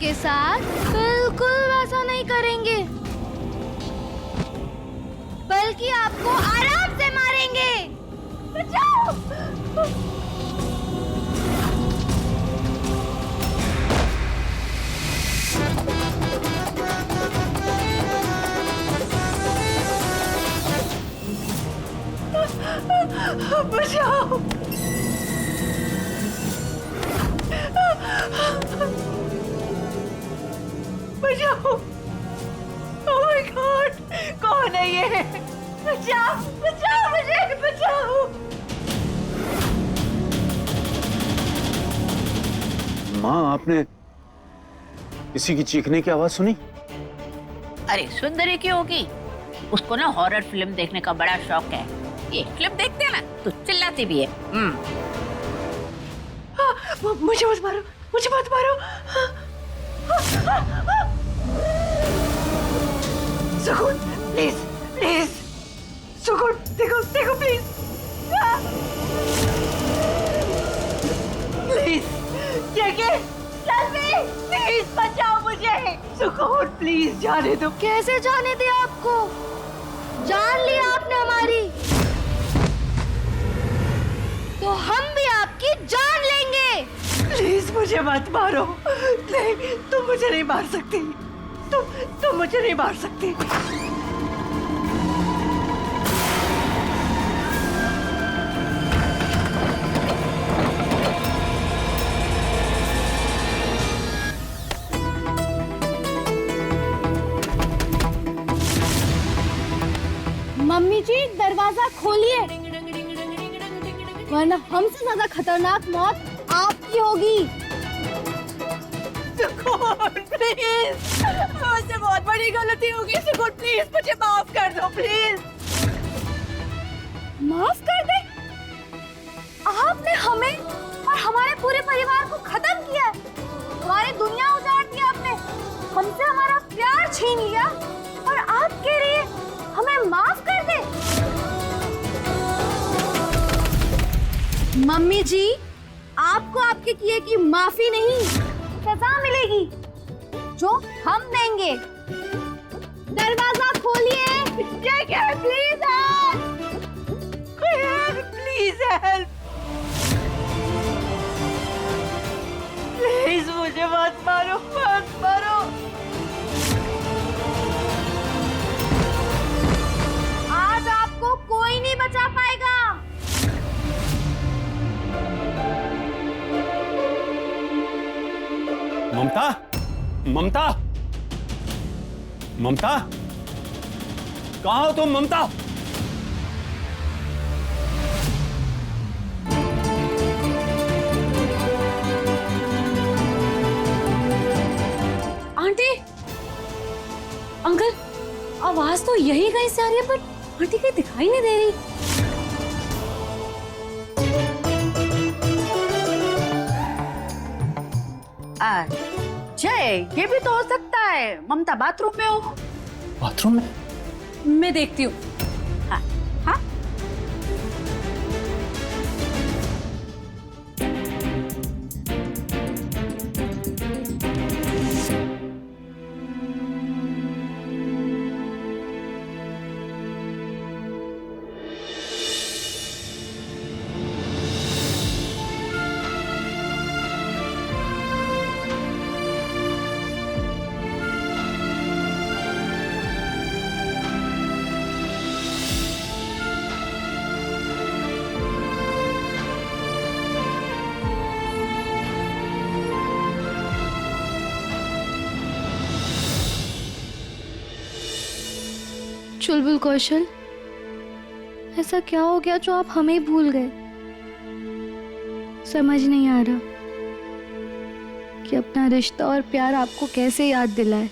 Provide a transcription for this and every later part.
आपके साथ बिल्कुल वैसा नहीं करेंगे, बल्कि आपको आराम से मारेंगे। बचाओ! बचाओ! बचाओ! ओह माय गॉड! कौन है ये? बचाओ! बचाओ मुझे! बचाओ! माँ, आपने किसी की चीखने की आवाज सुनी? अरे सुंदरी की होगी, उसको ना हॉरर फिल्म देखने का बड़ा शौक है। ये फिल्म देखते हैं ना तो चिल्लाती भी है। मुझे मत मारो! मुझे मत मारो! सुकून, प्लीज प्लीज! सुकून, देखो देखो प्लीज! प्लीज देखिए, प्लीज बचाओ मुझे! सुकून, प्लीज जाने दो। कैसे जाने दे आपको? जान लिया आपने हमारी, तो हम भी आपकी जान लेंगे। प्लीज मुझे मत मारो। नहीं, तुम मुझे नहीं मार सकती। तुम मुझे नहीं मार सकती। मम्मी जी, दरवाजा खोलिए, वरना हमसे ज्यादा खतरनाक मौत आपकी होगी। सुकून, प्लीज! मुझसे बहुत बड़ी गलती होगी। सुकून, प्लीज मुझे माफ कर दो, प्लीज। माफ कर दे? आपने हमें और हमारे पूरे परिवार को खत्म किया, हमारी दुनिया उजाड़ दी आपने, हमसे हमारा प्यार छीन लिया, और आप कह रही है हमें माफ कर दे? मम्मी जी, आपको आपके किए की माफी नहीं, सजा मिलेगी, जो हम देंगे। दरवाजा खोलिए। Please help! Please help! Please मुझे मत मारो, मत मारो। आज आपको कोई नहीं बचा पाएगा। ममता, ममता, ममता, कहाँ हो तुम ममता? आंटी, अंकल, आवाज तो यही कहीं से आ रही है, पर आंटी कहीं दिखाई नहीं दे रही। जय, ये भी तो हो सकता है ममता बाथरूम में हो। बाथरूम में? मैं देखती हूँ। हाँ, हाँ? चुलबुल कौशल, ऐसा क्या हो गया जो आप हमें भूल गए? समझ नहीं आ रहा कि अपना रिश्ता और प्यार आपको कैसे याद दिलाए।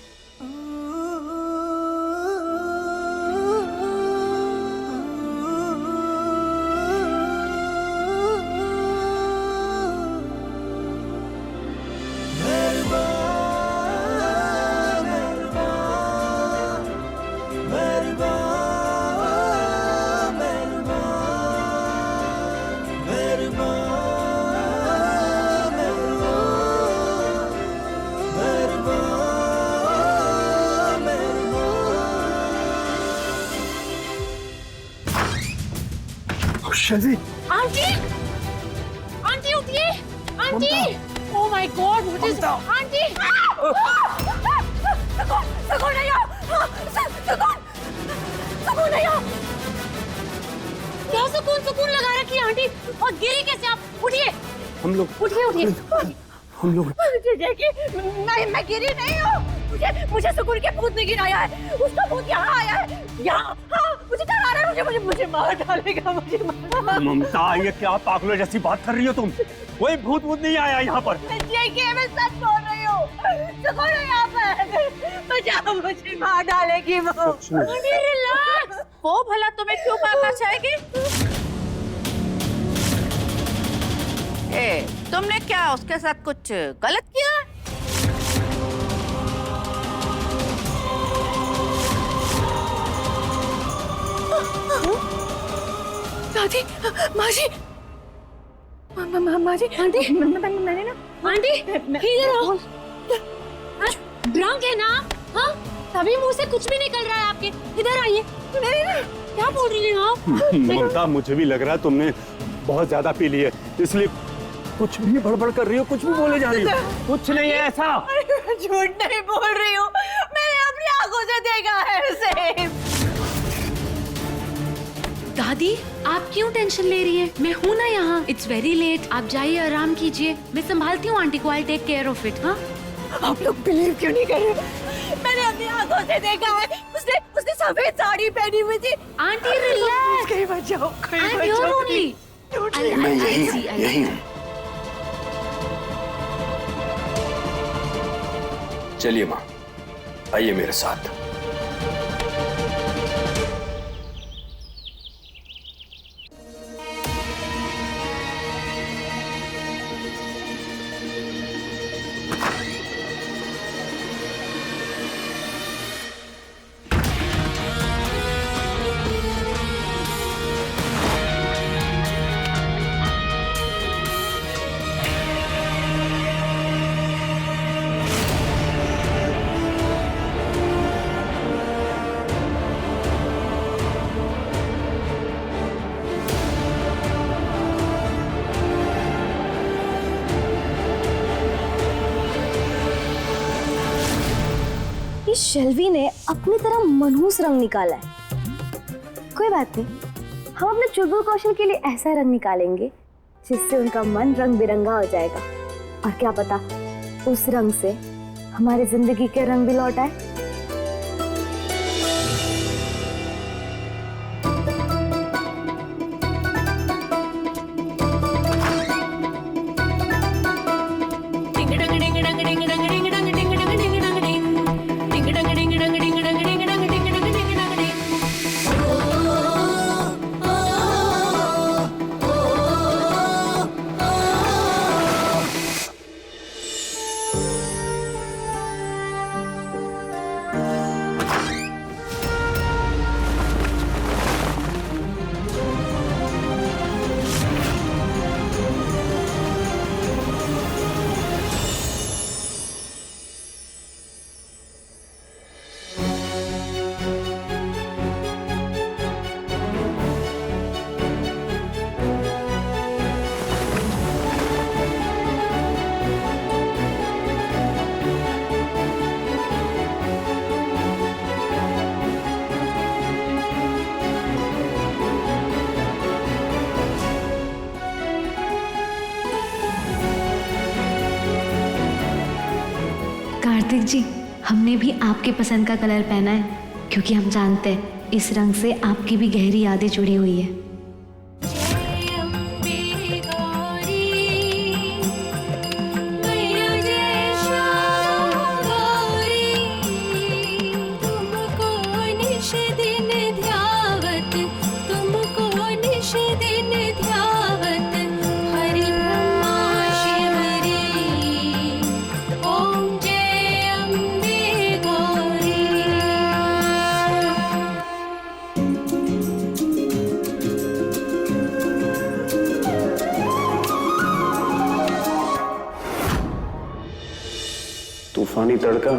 शैली, आंटी, आंटी उठिए, aunty. Oh my God, what is aunty? सुकून नहीं आओ, सुकून नहीं आओ। क्या सुकून लगा रखी है आंटी? और गिरी कैसे आप? उठिए, हम लोग उठिए। हम लोग मैं गिरी नहीं हूँ। मुझे सुकून के भूत ने गिराया है। उसका भूत यहाँ आया है, यहाँ। हाँ, मुझे डरा रहा है, मुझे मार डालेगा, मुझे मार। ममता, ये क्या पागलों जैसी बात कर रही हो तुम? कोई भूत नहीं आया यहाँ पर। मैं सच बोल रही हूँ। सुकून है यहाँ पर। बचाओ, मुझे मार डालेगी वो। रिलैक्स। वो भला तुम्हें क्यों मारना चाहेगी? तुमने क्या उसके साथ कुछ गलत किया? दादी, माँ जी, आंटी, मैंने ना आंटी इधर आओ। ड्रंक है ना? हाँ, तभी मुंह से कुछ भी निकल रहा है आपके। इधर आइए। क्या बोल रही हैं आप? ममता, मुझे भी लग रहा है तुमने बहुत ज्यादा पी ली है, इसलिए कुछ भी बड़बड़ कर रही हो, कुछ भी बोले जा रही हो। कुछ नहीं है ऐसा। झूठ नहीं बोल रही हूँ, मैंने अपनी आंखों से देखा है उसे। दादी, आप क्यों टेंशन ले रही हैं? मैं हूँ ना यहाँ। इट्स वेरी लेट, आप जाइए, आराम कीजिए। मैं संभालती हूँ आंटी को। I take care of it. हाँ, आप लोग बिलीव क्यों नहीं कर रहे? मैंने अपनी आंखों से देखा है। उसने सफेद साड़ी पहनी हुई थी। Aunty relax. कहीं बचाओ, आई एम हियर ओनली। मैं यही हूँ। चलिए माँ, आइए मेरे साथ। शेल्वी ने अपनी तरह मनहूस रंग निकाला है। कोई बात नहीं, हम अपने चुलबुल कौशल के लिए ऐसा रंग निकालेंगे जिससे उनका मन रंग बिरंगा हो जाएगा। और क्या पता उस रंग से हमारी जिंदगी के रंग भी लौट आए। कार्तिक जी, हमने भी आपके पसंद का कलर पहना है क्योंकि हम जानते हैं इस रंग से आपकी भी गहरी यादें जुड़ी हुई है। तूफानी तड़का,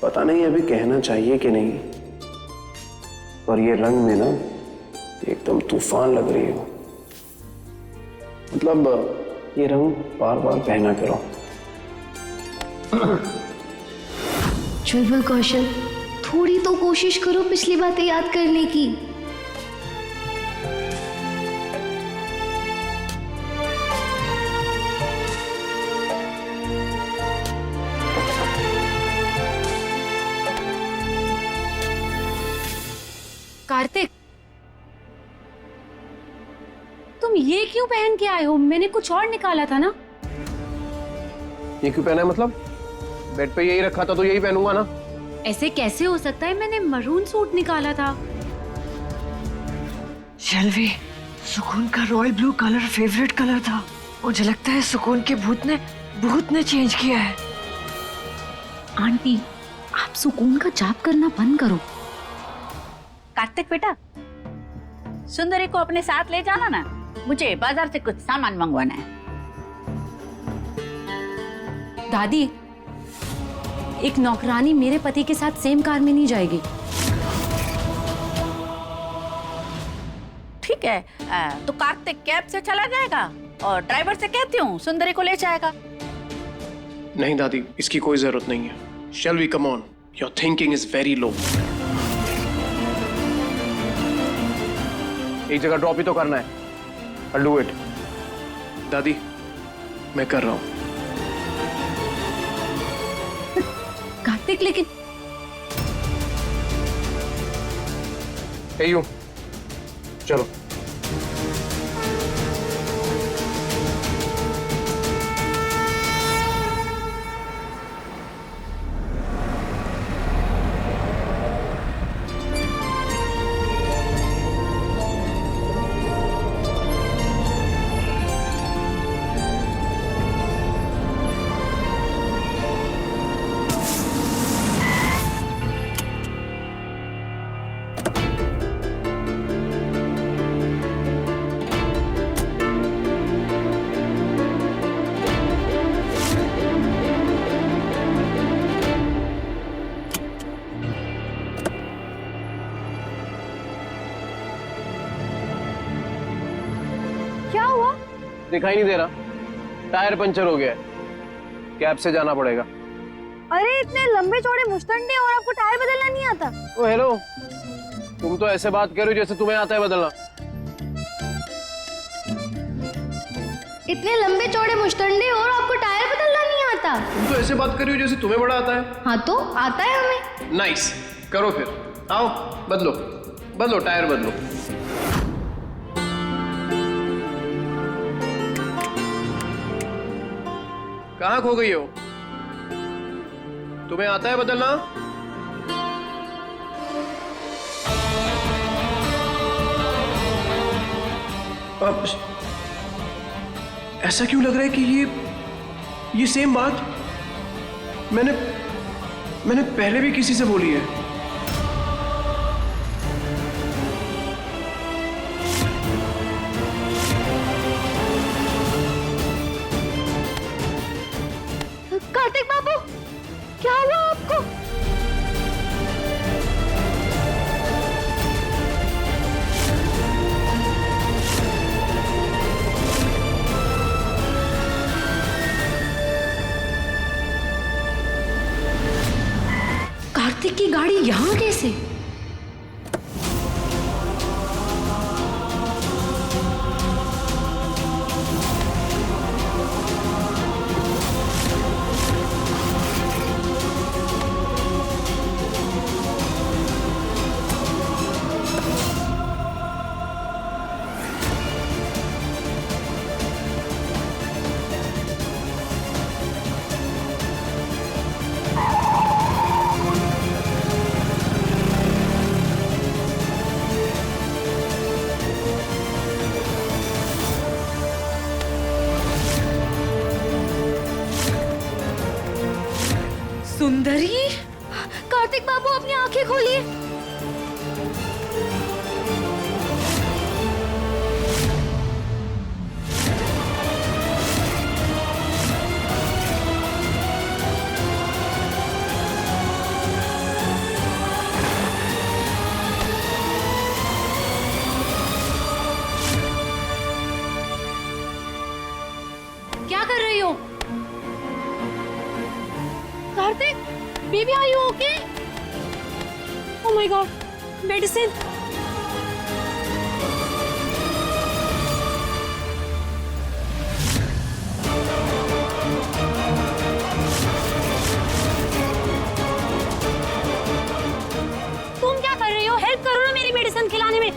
पता नहीं अभी कहना चाहिए कि नहीं, पर ये रंग में ना एकदम तूफान लग रही हो। मतलब ये रंग बार बार पहना करो। चुलबुल कौशल, थोड़ी तो कोशिश करो पिछली बातें याद करने की। कार्तिक, तुम ये क्यों पहन के आए हो? मैंने कुछ और निकाला था ना। ये क्यों पहना है मतलब? बेड पे यही रखा था तो यही पहनूंगा ना। ऐसे कैसे हो सकता है? मैंने मरून सूट निकाला था। शैलवी, सुकून का royal blue colour favourite colour था। मुझे लगता है सुकून के भूत ने चेंज किया है। आंटी, आप सुकून का जाप करना बंद करो। कार्तिक बेटा, सुंदरी को अपने साथ ले जाना ना, मुझे बाजार से कुछ सामान मंगवाना है। दादी, एक नौकरानी मेरे पति के साथ सेम कार में नहीं जाएगी। ठीक है, तो कार्तिक कैब से चला जाएगा और ड्राइवर से कहती हूँ सुंदरी को ले जाएगा। नहीं दादी, इसकी कोई जरूरत नहीं है। Shailvi, come on, your thinking is very low. एक जगह ड्रॉप ही तो करना है। I'll do it. दादी, मैं कर रहा हूं। कार्तिक, लेकिन यू चलो। क्या हुआ? दिखाई नहीं दे रहा, टायर पंचर हो गया है, कैब से जाना पड़ेगा। अरे इतने लंबे चौड़े मुश्तंडे और आपको टायर बदलना नहीं आता? ओ हेलो, तुम तो ऐसे बात कर रही हो जैसे तुम्हें आता है बदलना। इतने लंबे चौड़े मुश्तंडे और आपको टायर बदलना नहीं आता? तुम तो ऐसे बात कर रही हो जैसे तुम्हें बड़ा आता है। हाँ तो आता है हमें। नाइस, करो फिर, आओ बदलो बदलो, टायर बदलो। कहाँ खो गई हो? तुम्हें आता है बदलना? अब ऐसा क्यों लग रहा है कि ये सेम बात मैंने पहले भी किसी से बोली है। कार्तिक बाबू, क्या हुआ आपको? कार्तिक की गाड़ी यहाँ कैसे? सुंदरी, कार्तिक बाबू अपनी आंखें खोलिए। क्या कर रही हो? Kartik, baby are you okay? Oh my God, medicine. तुम क्या कर रही हो? हेल्प करो ना मेरी मेडिसिन खिलाने में।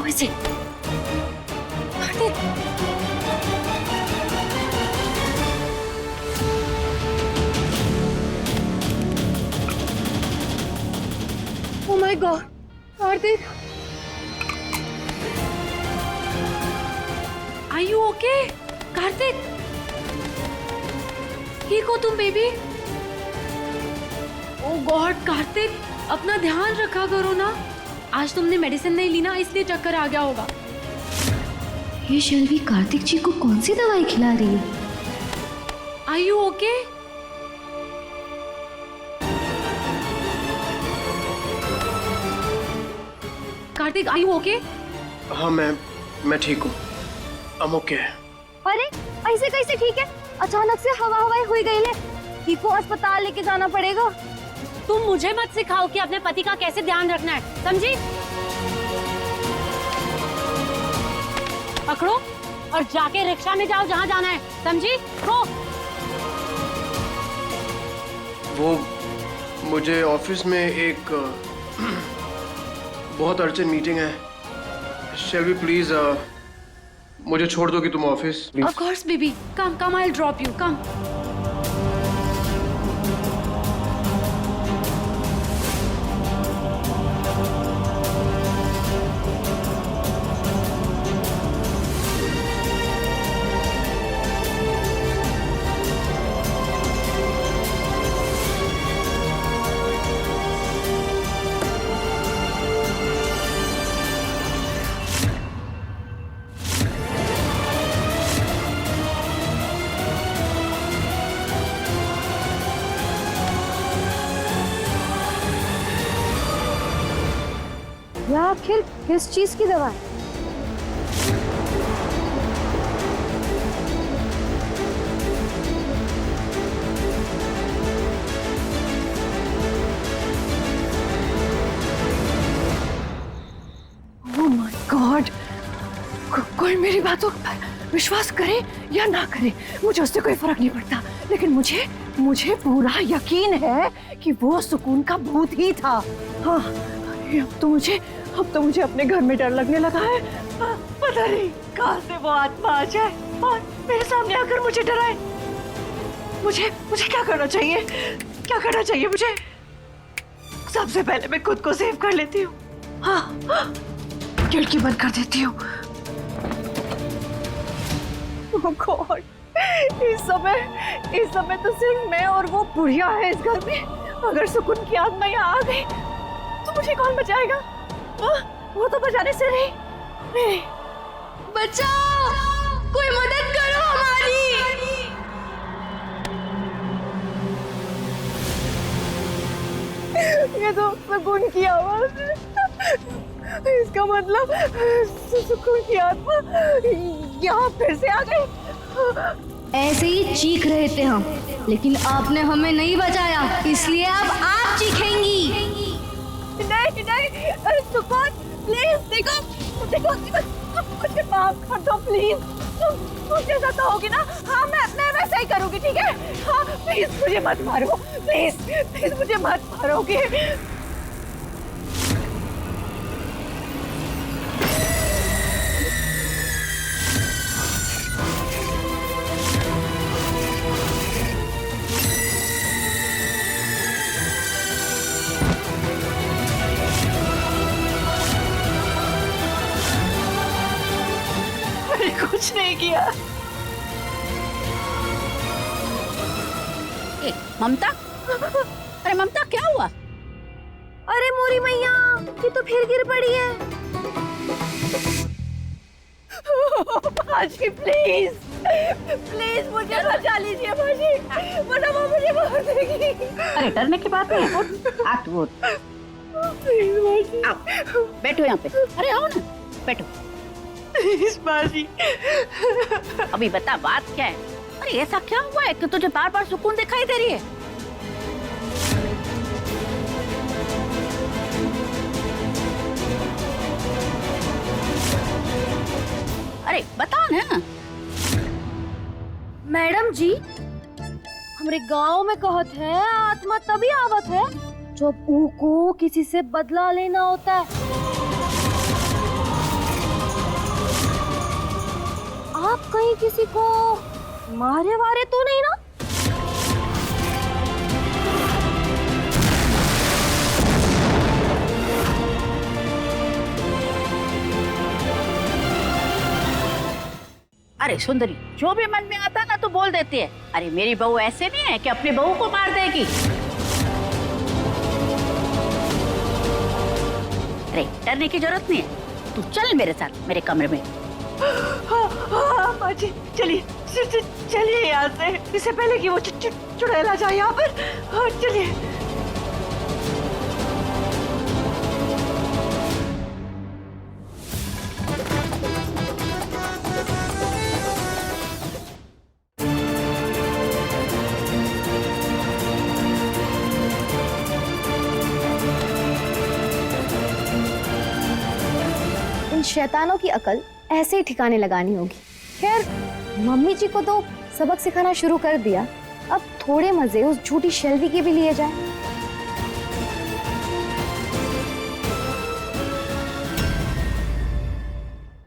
वैसे Kartik, oh my God, Kartik, are you okay? Kartik, ठीक हो तुम बेबी? Oh God, कार्तिक, अपना ध्यान रखा करो ना। आज तुमने मेडिसिन नहीं ली ना, इसलिए चक्कर आ गया होगा। ये शैलवी कार्तिक जी को कौन सी दवाई खिला रही है? Are you okay? Kartik, are you okay? हाँ मैं ठीक हूँ। I'm okay. अरे ऐसे कैसे ठीक है? अचानक से हवा हवाई हुई गई है। ठीक को अस्पताल लेके जाना पड़ेगा। तुम मुझे मत सिखाओ कि अपने पति का कैसे ध्यान रखना है, समझी? पकड़ो और जाके रिक्शा में जाओ जहाँ जाना है, समझी? गो। वो मुझे ऑफिस में एक बहुत अर्जेंट मीटिंग है। शेल्वी प्लीज मुझे छोड़ दो कि तुम office. Of course, baby. Come, I'll drop you. Come. यह आखिर किस चीज की दवा है? ओह माय गॉड, कोई मेरी बातों पर विश्वास करे या ना करे, मुझे उससे कोई फर्क नहीं पड़ता। लेकिन मुझे पूरा यकीन है कि वो सुकून का भूत ही था। हाँ, अब तो मुझे अपने घर में डर लगने लगा है। पता नहीं कहाँ से वो आत्मा आ जाए और मेरे सामने आकर मुझे डराए। मुझे क्या करना चाहिए? क्या करना चाहिए मुझे? सबसे पहले मैं खुद को सेव कर लेती हूँ। हाँ, खिड़की बंद कर देती हूँ। Oh God, इस समय तो सिर्फ मैं और वो बुढ़िया है इस घर में। अगर सुकून की आत्मा यहाँ आ गई तो मुझे कौन बचाएगा? वो तो बचाने से नहीं। बचाओ! कोई मदद करो हमारी! ये तो सुकून की आवाज है। इसका मतलब सुकून की आत्मा यहाँ फिर से आ गई। ऐसे ही चीख रहे थे हम, लेकिन आपने हमें नहीं बचाया, इसलिए अब आप चीखेंगी। नहीं, सुकून प्लीज देखो मुझे माफ कर दो प्लीज। तुम जैसा तो होगी ना, हाँ मैं वैसा ही करूँगी, ठीक है? हाँ प्लीज मुझे मत मारो, प्लीज मुझे मत मारोगे। कुछ नहीं किया। ममता, अरे ममता क्या हुआ? अरे मोरी मैया, ये तो फिर गिर पड़ी है। भाजी प्लीज मुझे बचा लीजिए भाजी, वरना वो मुझे मार देगी। अरे डरने की बात नहीं है, हाथ वो बैठो यहाँ पे। अरे आओ ना, बैठो। प्लीज बाजी। अभी बता बात क्या है? अरे ऐसा क्या हुआ है कि तुझे बार बार सुकून दिखाई दे रही है? अरे बता ना। मैडम जी, हमारे गांव में कहत है आत्मा तभी आवत है जब ऊ को किसी से बदला लेना होता है। आप कहीं किसी को मारे वारे तो नहीं ना? अरे सुंदरी, जो भी मन में आता ना तो बोल देती है। अरे मेरी बहू ऐसे नहीं है कि अपनी बहू को मार देगी। अरे डरने की जरूरत नहीं है, तू चल मेरे साथ मेरे कमरे में। हाँ माँ जी, चलिए चलिए यहाँ से, इससे पहले कि वो चुड़ैल आ जाए यहाँ पर। हाँ चलिए। इन शैतानों की अकल ऐसे ही ठिकाने लगानी होगी। खैर, मम्मी जी को तो सबक सिखाना शुरू कर दिया, अब थोड़े मजे उस झूठी शेल्वी के भी लिए जाए।